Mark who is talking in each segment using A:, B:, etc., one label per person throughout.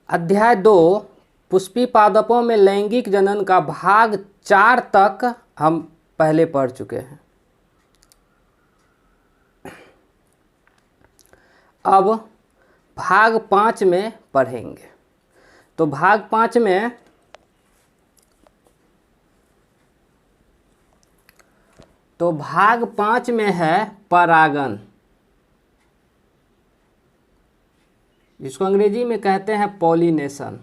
A: अध्याय 2 पुष्पी पादपों में लैंगिक जनन का भाग 4 तक हम पहले पढ़ चुके हैं। अब भाग 5 में पढ़ेंगे। तो भाग 5 में है परागन, जिसको अंग्रेजी में कहते हैं पॉलिनेशन।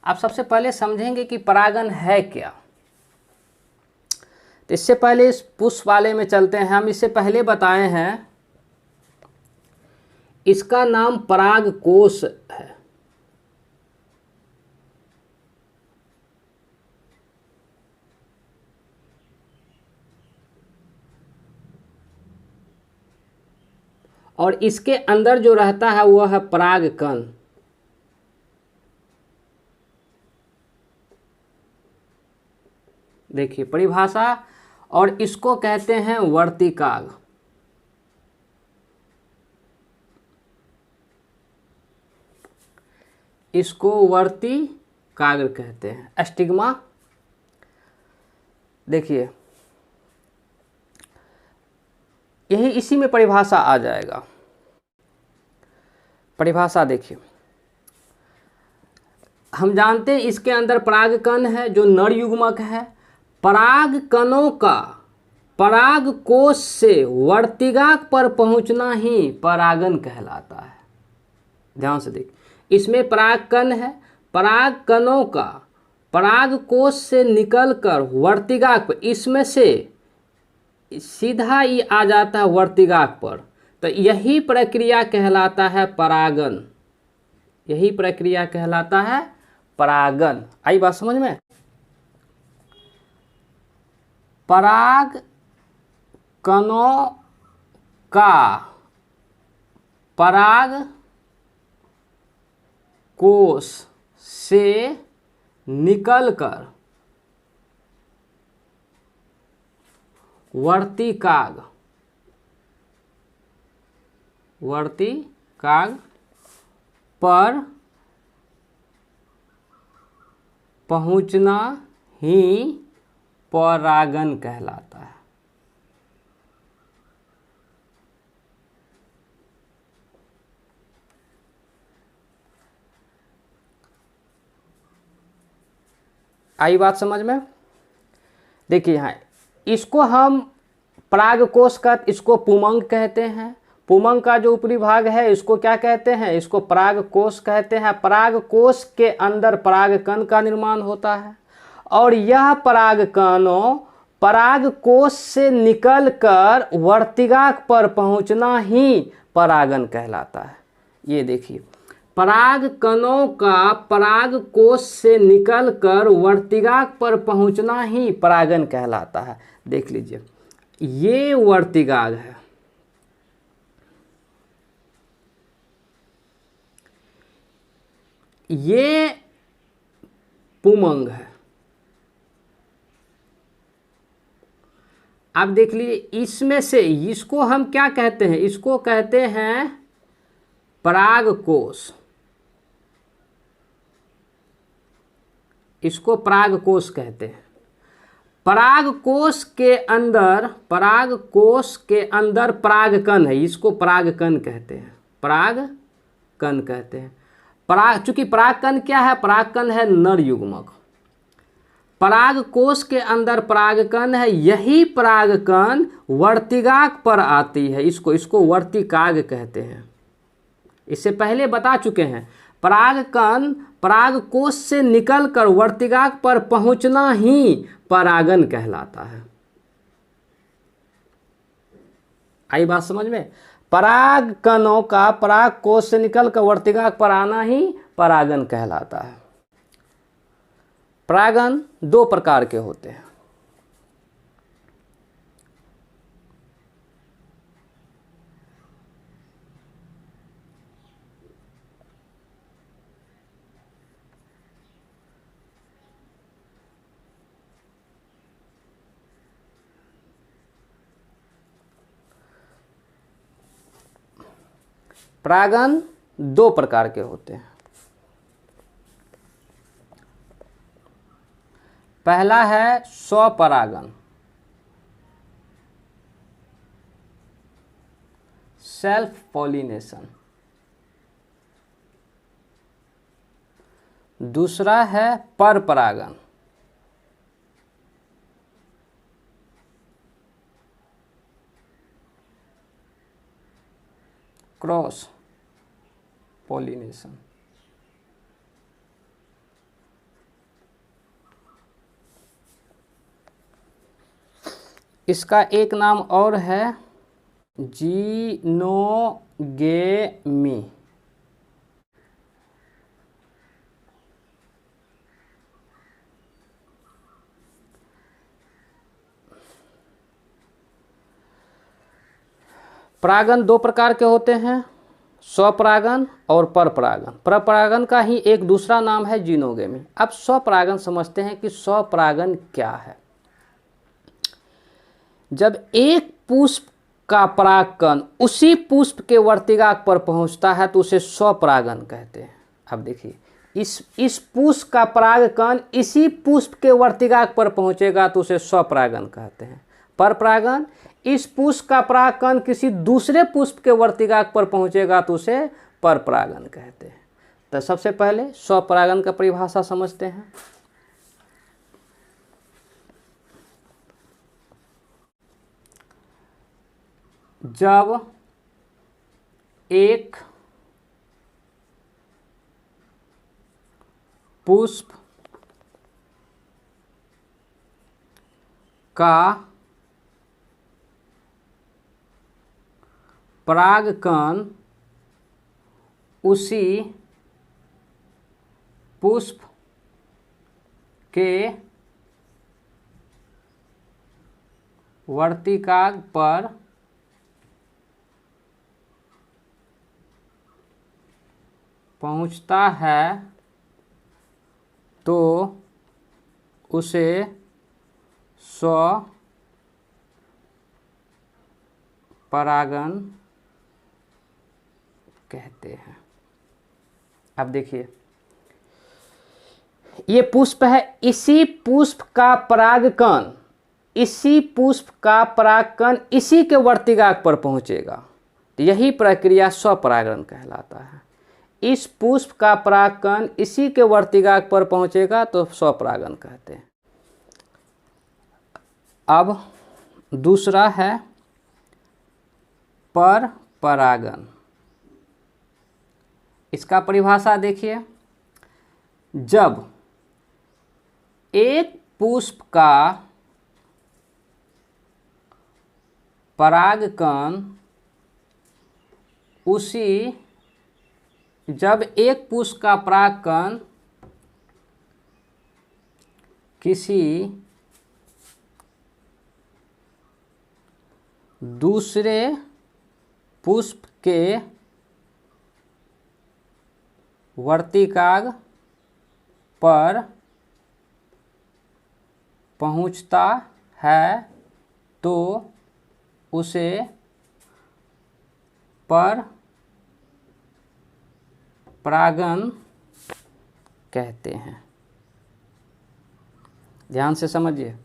A: आप सबसे पहले समझेंगे कि परागन है क्या। तो इससे पहले इस पुष्प वाले में चलते हैं। हम इससे पहले बताए हैं इसका नाम पराग कोश है। और इसके अंदर जो रहता है वह है परागकण। देखिए परिभाषा, और इसको कहते हैं वर्तिकाग्र। इसको वर्तिकाग्र कहते हैं। स्टिग्मा देखिए, यही इसी में परिभाषा आ जाएगा। परिभाषा देखिए, हम जानते हैं इसके अंदर परागकण है जो नर युग्मक है। परागकणों का पराग कोश से वर्तिकाग्र पर पहुंचना ही परागन कहलाता है। ध्यान से देखिए, इसमें परागकण है। परागकणों का पराग कोश से निकलकर वर्तिकाग्र पर, इसमें से सीधा ही आ जाता है वर्तिकाग्र पर। तो यही प्रक्रिया कहलाता है परागन। यही प्रक्रिया कहलाता है परागन। आई बात समझ में? पराग कणों का पराग कोश से निकलकर वर्तिकाग्र पर पहुंचना ही परागन कहलाता है। आई बात समझ में? देखिए यहाँ इसको हम परागकोश का, इसको पुमंग कहते हैं। पुमंग का जो ऊपरी भाग है इसको क्या कहते हैं? इसको परागकोश कहते हैं। परागकोश के अंदर परागकण का निर्माण होता है और यह परागकणों परागकोश से निकलकर वर्तिकाग्र पर पहुंचना ही परागन कहलाता है। ये देखिए, परागकणों का परागकोश से निकलकर वर्तिकाग्र पर पहुंचना ही परागन कहलाता है। देख लीजिए, ये वर्तिकाग्र है, ये पुमंग है। आप देख लीजिए, इसमें से इसको हम क्या कहते हैं? इसको कहते हैं परागकोश। इसको परागकोश कहते हैं। परागकोश के अंदर परागकण है, इसको परागकण कहते हैं। परागकण कहते हैं। चूंकि परागकण क्या है? परागकण है नर युग्मक। परागकोश के अंदर परागकण है, यही परागकण वर्तिकाग्र पर आती है। इसको वर्तिकाग्र कहते हैं। इससे पहले बता चुके हैं, परागकण परागकोश से निकलकर वर्तिकाग्र पर पहुंचना ही परागन कहलाता है। आई बात समझ में? परागकणों का परागकोश से निकलकर वर्तिकाग्र पर आना ही परागन कहलाता है। परागन 2 प्रकार के होते हैं। परागन दो प्रकार के होते हैं। पहला है स्वपरागन, सेल्फ पॉलिनेशन। दूसरा है परपरागन, क्रॉस पॉलिनेशन। इसका एक नाम और है जीनोगेमी। परागन दो प्रकार के होते हैं, स्वपरागन और परपरागन। परपरागन का ही एक दूसरा नाम है जीनोगेमी। अब स्वपरागन समझते हैं कि स्वपरागन क्या है। जब एक पुष्प का परागकण उसी पुष्प के वर्तिकाग्र पर पहुंचता है तो उसे स्वपरागन कहते हैं। अब देखिए, इस पुष्प का परागकण इसी पुष्प के वर्तिकाग्र पर पहुंचेगा तो उसे स्वपरागन कहते हैं। परपरागन, इस पुष्प का परागकण किसी दूसरे पुष्प के वर्तिकाग्र पर पहुंचेगा तो उसे परपरागन कहते हैं। तो सबसे पहले स्वपरागन का परिभाषा समझते हैं। जब एक पुष्प का परागकण उसी पुष्प के वर्तिकाग्र पर पहुंचता है तो उसे स्वपरागन कहते हैं। अब देखिए, ये पुष्प है, इसी पुष्प का परागकण इसी के वर्तिकाग्र पर पहुंचेगा तो यही प्रक्रिया स्वपरागन कहलाता है। इस पुष्प का परागकण इसी के वर्तिकाग्र पर पहुंचेगा तो स्वपरागन कहते हैं। अब दूसरा है परपरागन। इसका परिभाषा देखिए, जब एक पुष्प का परागकण किसी दूसरे पुष्प के वर्तिकाग्र पर पहुंचता है तो उसे परपरागन कहते हैं। ध्यान से समझिए,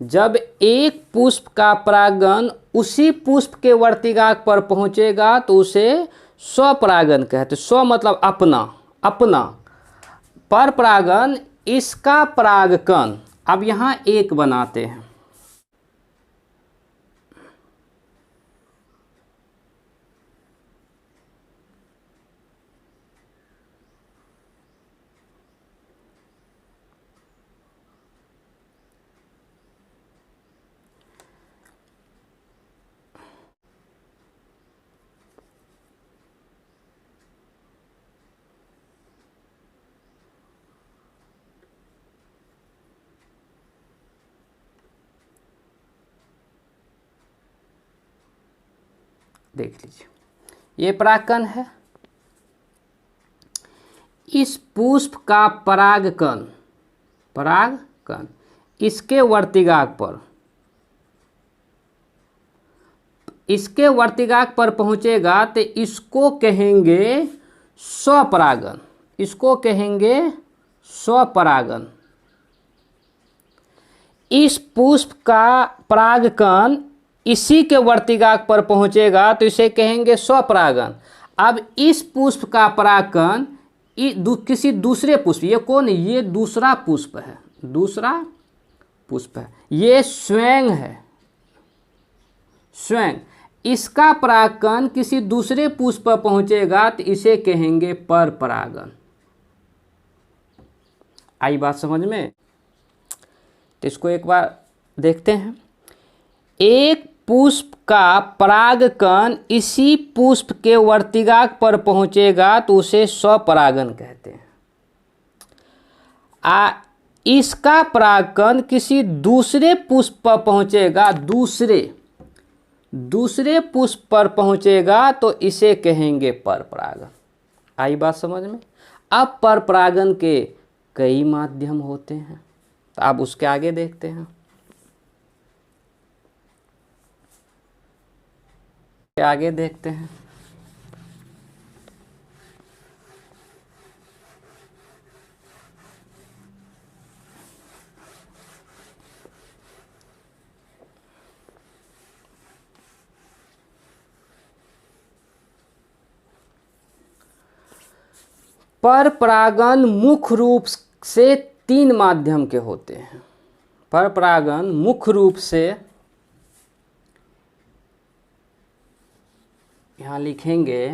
A: जब एक पुष्प का परागण उसी पुष्प के वर्तिकाग्र पर पहुंचेगा तो उसे स्वपरागन कहते। स्व मतलब अपना। परपरागन इसका परागकण। अब यहां एक बनाते हैं। देख लीजिए, ये परागकण है। इस पुष्प का परागकण इसके वर्तिकाग्र पर, इसके वर्तिकाक पर पहुंचेगा तो इसको कहेंगे स्वपरागन, इसको कहेंगे स्वपरागन। इस पुष्प का परागकण इसी के वर्तिकाक पर पहुंचेगा तो इसे कहेंगे स्वपरागन। अब इस पुष्प का परागकण किसी दूसरे पुष्प, ये कौन है, ये दूसरा पुष्प है, दूसरा पुष्प है, ये स्वयं है, स्वयं इसका परागकण किसी दूसरे पुष्प पर पहुंचेगा तो इसे कहेंगे पर परागन। आई बात समझ में? तो इसको एक बार देखते हैं। एक पुष्प का परागकण इसी पुष्प के वर्तिकाक पर पहुंचेगा तो उसे स्वपरागन कहते हैं। इसका परागकण किसी दूसरे पुष्प पर पहुंचेगा, दूसरे पुष्प पर पहुंचेगा तो इसे कहेंगे पर परागन। आई बात समझ में? अब पर परागन के कई माध्यम होते हैं, तो आप उसके आगे देखते हैं। आगे देखते हैं। पर परागन मुख्य रूप से 3 माध्यम के होते हैं। पर परागन मुख्य रूप से, यहाँ लिखेंगे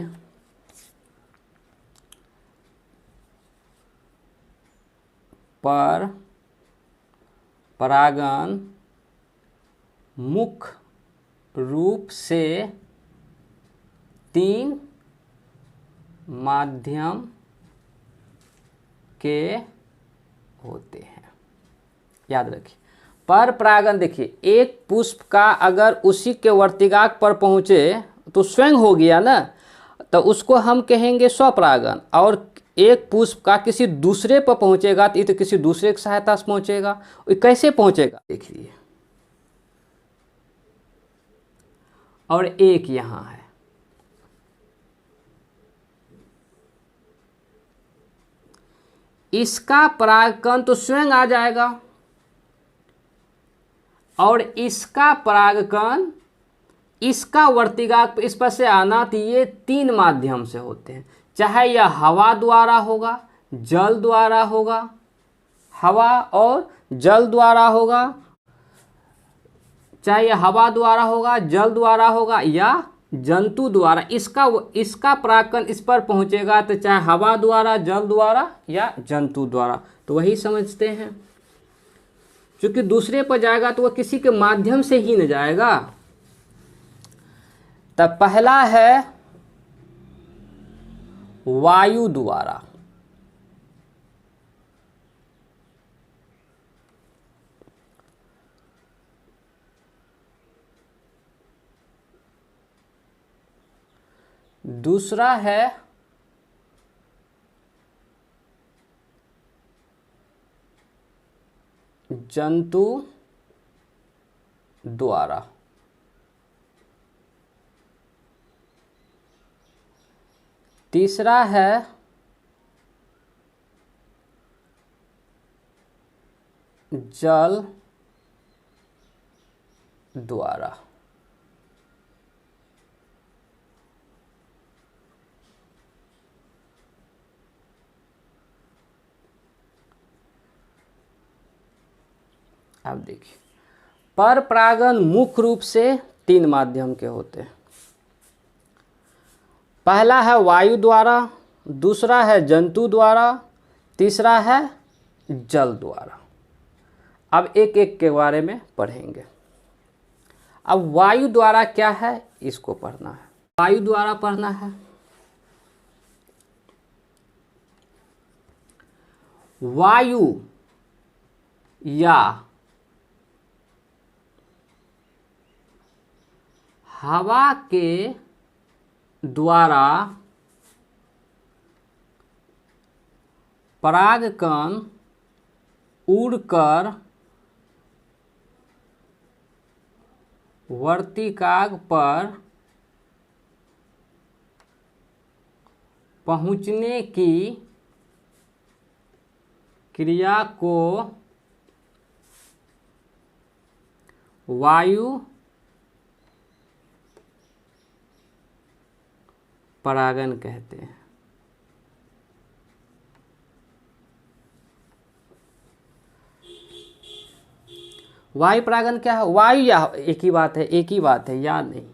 A: पर परागन मुख्य रूप से 3 माध्यम के होते हैं। याद रखिए, पर परागन देखिए, एक पुष्प का अगर उसी के वर्तिकाक पर पहुंचे तो स्वयं हो गया ना, तो उसको हम कहेंगे स्वपरागन। और एक पुष्प का किसी दूसरे पर पहुंचेगा तो ये तो किसी दूसरे की सहायता से पहुंचेगा। कैसे पहुंचेगा देखिए, और एक यहाँ है, इसका परागकण तो स्वयं आ जाएगा और इसका परागकण इसका वर्तिकाक इस पर से आना, तो ये 3 माध्यम से होते हैं। चाहे यह हवा द्वारा होगा, जल द्वारा होगा, हवा और जल द्वारा होगा, चाहे यह हवा द्वारा होगा, जल द्वारा होगा या जंतु द्वारा। इसका परागकण इस पर पहुंचेगा तो चाहे हवा द्वारा, जल द्वारा या जंतु द्वारा। तो वही समझते हैं, क्योंकि दूसरे पर जाएगा तो वह किसी के माध्यम से ही न जाएगा। तब पहला है वायु द्वारा, दूसरा है जंतु द्वारा, तीसरा है जल द्वारा। अब देखिए, पर परागन मुख्य रूप से 3 माध्यम के होते हैं। पहला है वायु द्वारा, दूसरा है जंतु द्वारा, तीसरा है जल द्वारा। अब एक एक के बारे में पढ़ेंगे। अब वायु द्वारा क्या है इसको पढ़ना है। वायु द्वारा पढ़ना है, वायु या हवा के द्वारा परागकण उड़कर वर्तिकाक पर पहुंचने की क्रिया को वायु परागण कहते हैं। वायु परागण क्या है? वायु या एक ही बात है, एक ही बात है, याद नहीं,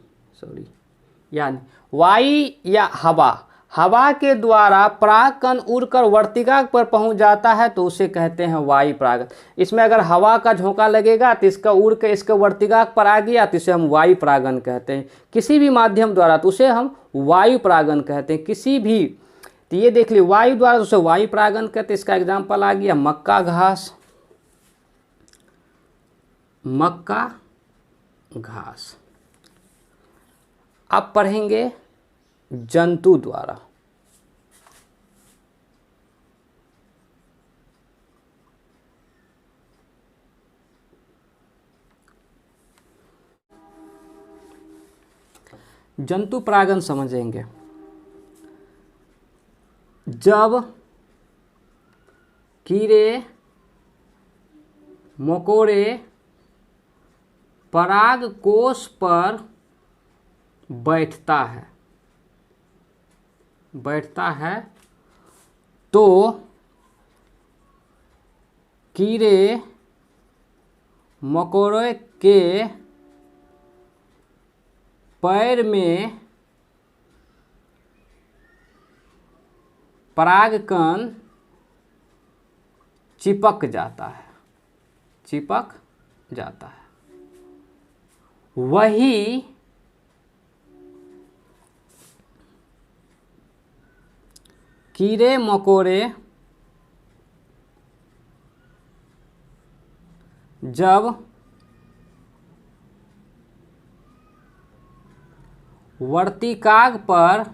A: सॉरी याद नहीं। वायु या हवा, हवा के द्वारा परागकण उड़कर वर्तिकाग्र पर पहुंच जाता है तो उसे कहते हैं वायु परागण। इसमें अगर हवा का झोंका लगेगा तो इसका उड़ के इसके वर्तिकाग्र पर आ गया तो इसे हम वायु परागण कहते हैं। किसी भी माध्यम द्वारा तो उसे हम वायु परागण कहते हैं। किसी भी, तो ये देख ली वायु द्वारा तो उसे वायु परागण कहते हैं। इसका एग्जाम्पल आ गया मक्का घास, मक्का घास। अब पढ़ेंगे जंतु द्वारा। जंतु परागण समझेंगे। जब कीड़े मकोड़े पराग कोश पर बैठता है तो कीड़े मकोड़े के पैर में परागकण चिपक जाता है। वही कीड़े मकोड़े जब वर्तिकाग्र पर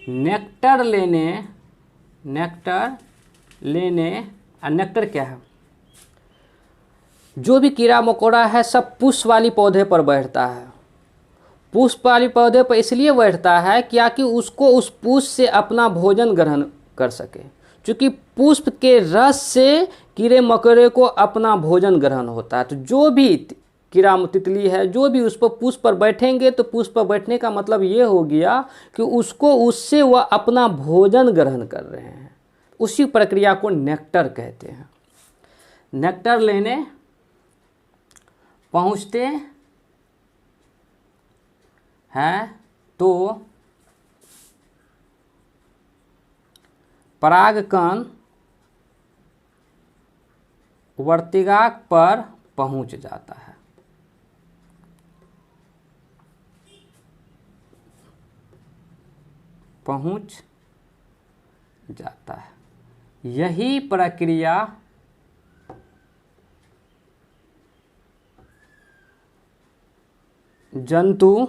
A: नेक्टर लेने नेक्टर क्या है? जो भी कीड़ा मकोड़ा है सब पुष्प वाली पौधे पर बैठता है। पुष्प वाली पौधे पर इसलिए बैठता है क्या कि उसको उस पुष्प से अपना भोजन ग्रहण कर सके। क्योंकि पुष्प के रस से कीड़े मकोड़े को अपना भोजन ग्रहण होता है। तो जो भी कीड़ा तितली है जो भी उस पर पुष्प पर बैठेंगे तो पुष्प पर बैठने का मतलब ये हो गया कि उसको उससे वह अपना भोजन ग्रहण कर रहे हैं। उसी प्रक्रिया को नेक्टर कहते हैं। नेक्टर लेने पहुँचते हैं तो परागकण वर्तिकाग्र पर पहुंच जाता है। यही प्रक्रिया जंतु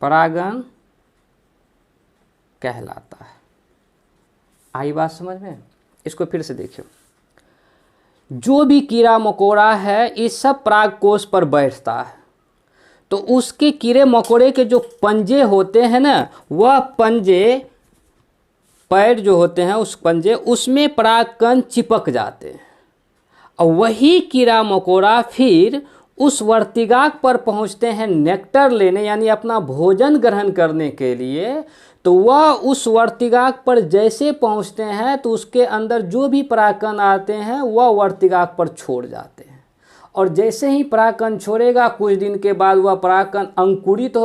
A: परागण कहलाता है। आई बात समझ में? इसको फिर से देखिए। जो भी कीड़ा मकोड़ा है इस सब परागकोश पर बैठता है तो उसके कीड़े मकोड़े के जो पंजे होते हैं ना, वह पंजे पैर जो होते हैं उस पंजे उसमें परागकण चिपक जाते हैं। और वही कीड़ा मकोड़ा फिर उस वर्तिकाग्र पर पहुंचते हैं नेक्टर लेने यानी अपना भोजन ग्रहण करने के लिए। तो वह उस वर्तिकाग्र पर जैसे पहुंचते हैं तो उसके अंदर जो भी परागकण आते हैं वह वर्तिकाग्र पर छोड़ जाते हैं। और जैसे ही परागकण छोड़ेगा कुछ दिन के बाद वह परागकण अंकुरित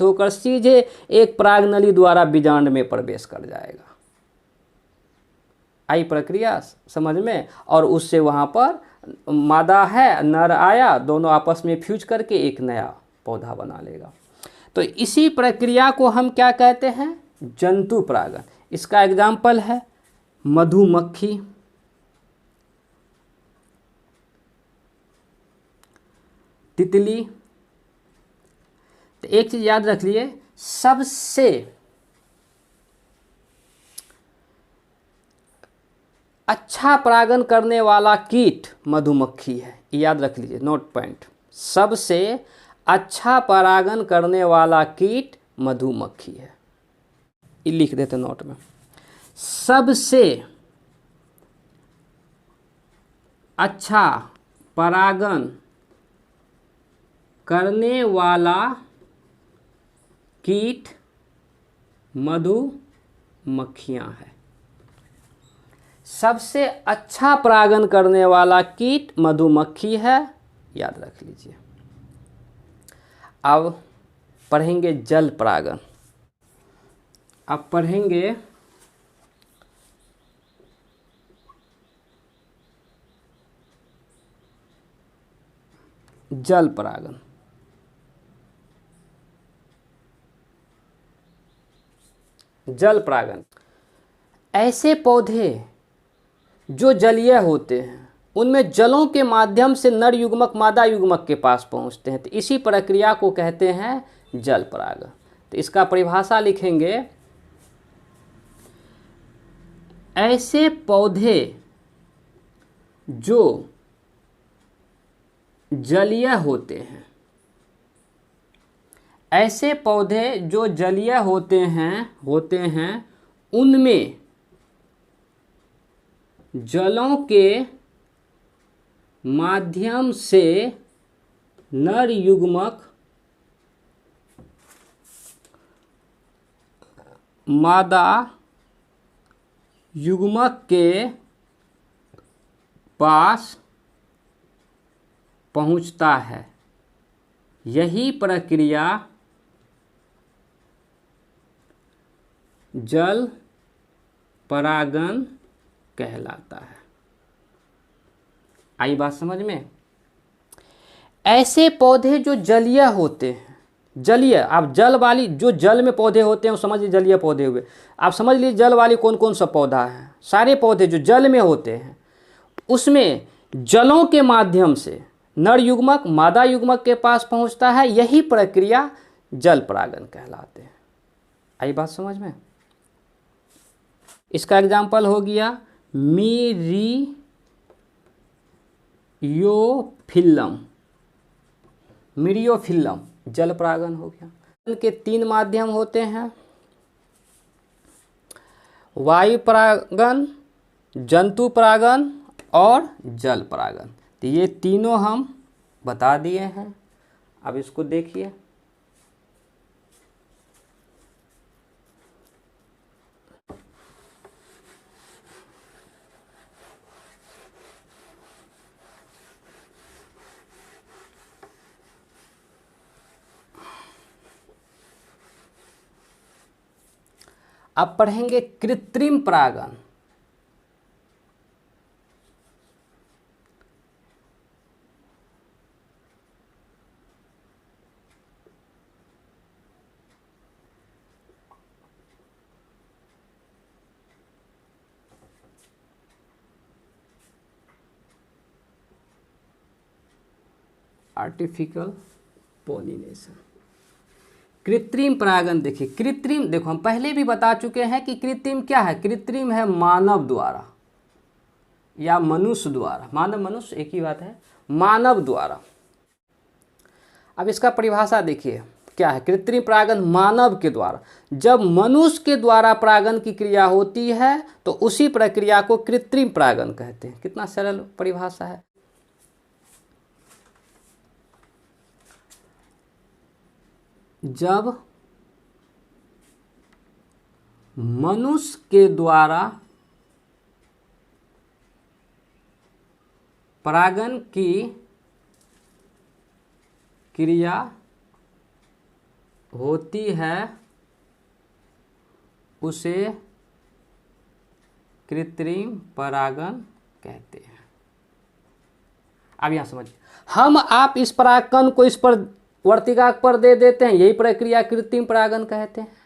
A: होकर सीधे एक परागनली द्वारा बीजांड में प्रवेश कर जाएगा। आई प्रक्रिया समझ में? और उससे वहाँ पर मादा है नर आया, दोनों आपस में फ्यूज करके एक नया पौधा बना लेगा। तो इसी प्रक्रिया को हम क्या कहते हैं? जंतु परागण। इसका एग्जाम्पल है मधुमक्खी, तितली। तो एक चीज याद रख लिए, सबसे अच्छा परागण करने वाला कीट मधुमक्खी है। याद रख लीजिए, नोट पॉइंट। सबसे अच्छा परागण करने वाला कीट मधुमक्खी है। ये लिख देते नोट में। सबसे अच्छा परागण करने वाला कीट मधुमक्खियां है। सबसे अच्छा परागण करने वाला कीट मधुमक्खी है, याद रख लीजिए। अब पढ़ेंगे जल परागण। अब पढ़ेंगे जल परागण। जल परागण ऐसे पौधे जो जलीय होते हैं उनमें जलों के माध्यम से नर युग्मक मादा युग्मक के पास पहुंचते हैं, तो इसी प्रक्रिया को कहते हैं जल परागण। तो इसका परिभाषा लिखेंगे, ऐसे पौधे जो जलीय होते हैं, ऐसे पौधे जो जलीय होते हैं उनमें जलों के माध्यम से नर युग्मक मादा युग्मक के पास पहुंचता है। यही प्रक्रिया जल परागण कहलाता है। आई बात समझ में? ऐसे पौधे जो जलीय होते हैं, जलीय, आप जल वाली जो जल में पौधे होते हैं वो समझ लीजिए जलीय पौधे हुए। आप समझ लीजिए जल वाली कौन कौन सा पौधा है, सारे पौधे जो जल में होते हैं उसमें जलों के माध्यम से नर युग्मक मादा युग्मक के पास पहुंचता है। यही प्रक्रिया जल परागण कहलाते हैं। आई बात समझ में? इसका एग्जाम्पल हो गया मीरियोफिल्लम। मीरियोफिल्लम जल परागण हो गया। इनके 3 माध्यम होते हैं, वायु परागण, जंतु परागण और जल परागण। तो ये तीनों हम बता दिए हैं। अब इसको देखिए, अब पढ़ेंगे कृत्रिम परागण। आर्टिफिशियल पॉलिनेशन, कृत्रिम परागण। देखिए कृत्रिम, देखो हम पहले भी बता चुके हैं कि कृत्रिम क्या है। कृत्रिम है मानव द्वारा या मनुष्य द्वारा, मानव मनुष्य एक ही बात है, मानव द्वारा। अब इसका परिभाषा देखिए क्या है। कृत्रिम परागण मानव के द्वारा, जब मनुष्य के द्वारा परागण की क्रिया होती है तो उसी प्रक्रिया को कृत्रिम परागण कहते हैं। कितना सरल परिभाषा है। जब मनुष्य के द्वारा परागण की क्रिया होती है उसे कृत्रिम परागण कहते हैं। अब यहां समझिए, हम आप इस परागकण को इस पर वर्तिका पर दे देते हैं, यही प्रक्रिया कृत्रिम परागण कहते हैं।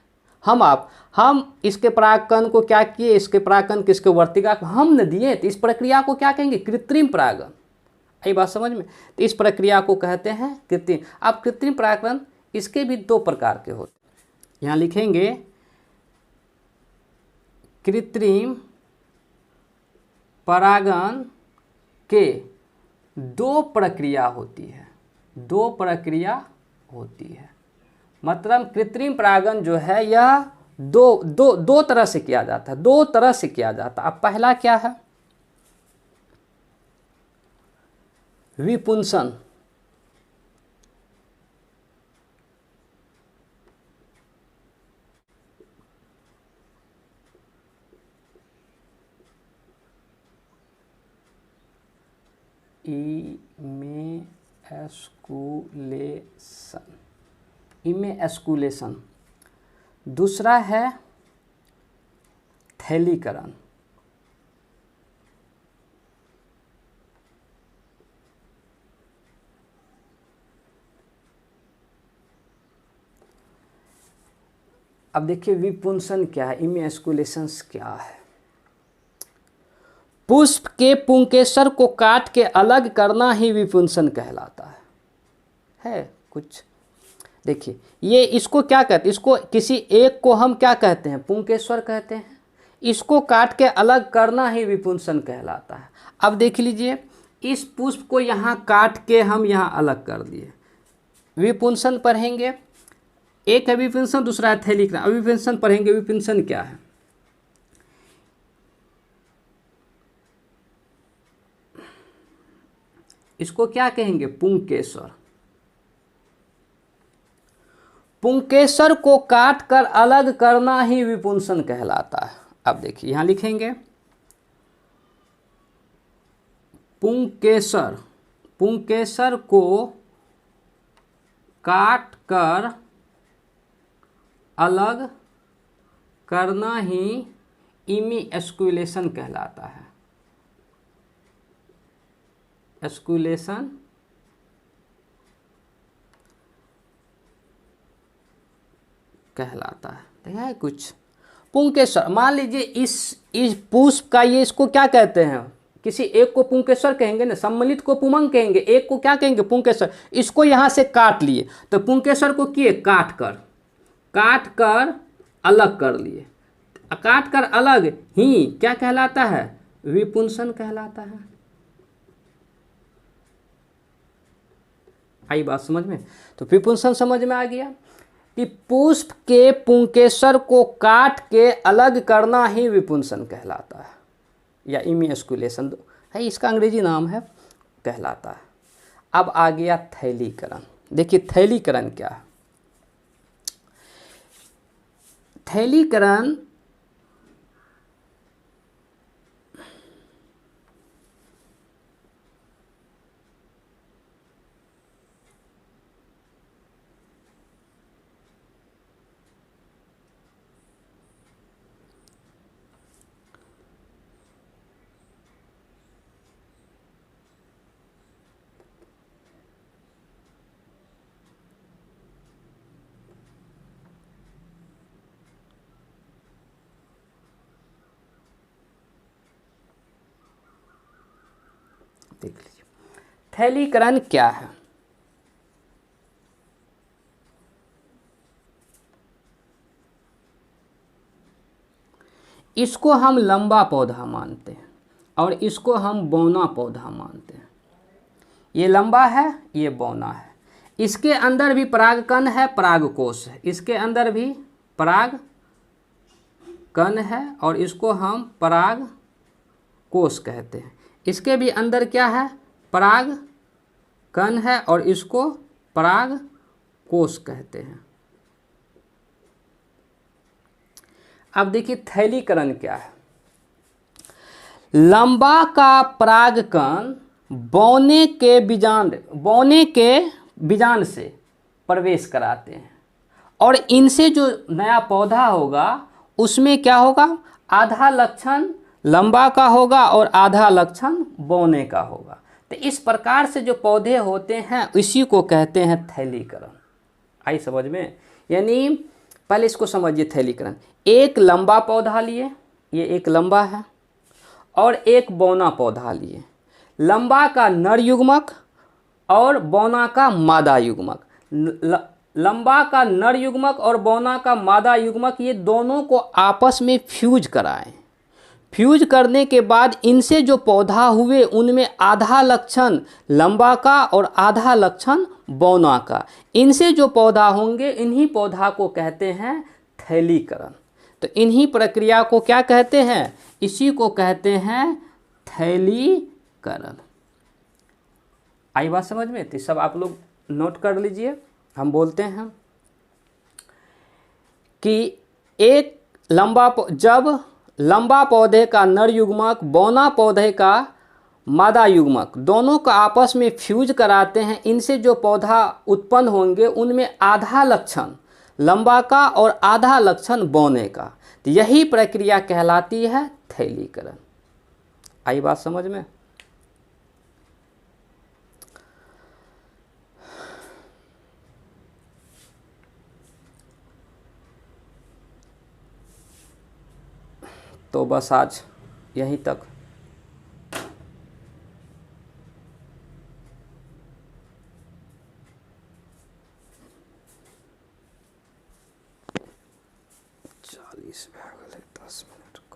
A: हम इसके परागकण को क्या किए, इसके परागकण किसके वर्तिका को हम न दिए, तो इस प्रक्रिया को क्या कहेंगे, कृत्रिम परागण। यही बात समझ में? तो इस प्रक्रिया को कहते हैं कृत्रिम। अब कृत्रिम परागण इसके भी 2 प्रकार के होते हैं। यहाँ लिखेंगे कृत्रिम परागण के 2 प्रक्रिया होती है। 2 प्रक्रिया होती है। मतलब कृत्रिम परागण जो है यह दो तरह से किया जाता है, 2 तरह से किया जाता है। अब पहला क्या है? विपुंसन। इमेस्कुलेशन। दूसरा है थैलीकरण। अब देखिए विपुंसन क्या है, इमेस्कुलेशन क्या है। पुष्प के पुंकेसर को काट के अलग करना ही विपुंसन कहलाता है कुछ। देखिए ये इसको क्या कहते हैं, इसको किसी एक को हम क्या कहते हैं, पुंकेश्वर कहते हैं। इसको काट के अलग करना ही विपुंसन कहलाता है। अब देख लीजिए, इस पुष्प को यहाँ काट के हम यहाँ अलग कर दिए, विपुंसन पढ़ेंगे। एक है विपुंसन, दूसरा है थैलीकरण। अब विपुंसन पढ़ेंगे, विपुंसन क्या है। इसको क्या कहेंगे, पुंकेसर। पुंकेसर को काट कर अलग करना ही विपुंसन कहलाता है। अब देखिए यहां लिखेंगे पुंकेसर, पुंकेसर को काट कर अलग करना ही इमीएस्कुलेशन कहलाता है। एस्कुलेशन कहलाता है। देखा है कुछ। पुंकेसर, मान लीजिए इस पुष्प का ये इसको क्या कहते हैं, किसी एक को पुंकेसर कहेंगे ना, सम्मिलित को पुमंग कहेंगे, एक को क्या कहेंगे, पुंकेसर। इसको यहाँ से काट लिए तो पुंकेसर को किए काट कर अलग कर लिए। काट कर अलग ही क्या कहलाता है, विपुंसन कहलाता है। आई बात समझ में। तो विपुंसन समझ में आ गया कि पुष्प के पुंकेसर को काट के अलग करना ही विपुंसन कहलाता है, या इमीएस्कुलेशन है इसका अंग्रेजी नाम है, कहलाता है। अब आ गया थैलीकरण। देखिए थैलीकरण क्या है। थैलीकरण देख लीजिए, थैलीकरण क्या है। इसको हम लंबा पौधा मानते हैं और इसको हम बौना पौधा मानते हैं। ये लंबा है, ये बौना है। इसके अंदर भी परागकण है, परागकोश है। इसके अंदर भी परागकण है और इसको हम परागकोश कहते हैं। इसके भी अंदर क्या है, परागकण है और इसको परागकोश कहते हैं। अब देखिए थैलीकरण क्या है। लंबा का परागकण बौने के बीजांड से प्रवेश कराते हैं और इनसे जो नया पौधा होगा उसमें क्या होगा, आधा लक्षण लंबा का होगा और आधा लक्षण बौने का होगा। तो इस प्रकार से जो पौधे होते हैं इसी को कहते हैं थैलीकरण। आई समझ में। यानी पहले इसको समझिए, थैलीकरण एक लंबा पौधा लिए, ये एक लंबा है, और एक बौना पौधा लिए। लंबा का नर युग्मक और बौना का मादा युग्मक। लंबा का नर युग्मक और बौना का मादा युग्मक, ये दोनों को आपस में फ्यूज कराएं। फ्यूज करने के बाद इनसे जो पौधा हुए उनमें आधा लक्षण लंबा का और आधा लक्षण बौना का, इनसे जो पौधा होंगे इन्हीं पौधा को कहते हैं थैलीकरण। तो इन्हीं प्रक्रिया को क्या कहते हैं, इसी को कहते हैं थैलीकरण। आई बात समझ में? तो सब आप लोग नोट कर लीजिए। हम बोलते हैं कि एक जब लंबा पौधे का नर युग्मक बौना पौधे का मादा युग्मक दोनों का आपस में फ्यूज कराते हैं, इनसे जो पौधा उत्पन्न होंगे उनमें आधा लक्षण लंबा का और आधा लक्षण बौने का। तो यही प्रक्रिया कहलाती है थैलीकरण। आई बात समझ में? तो बस आज यहीं तक। चालीस 10 मिनट।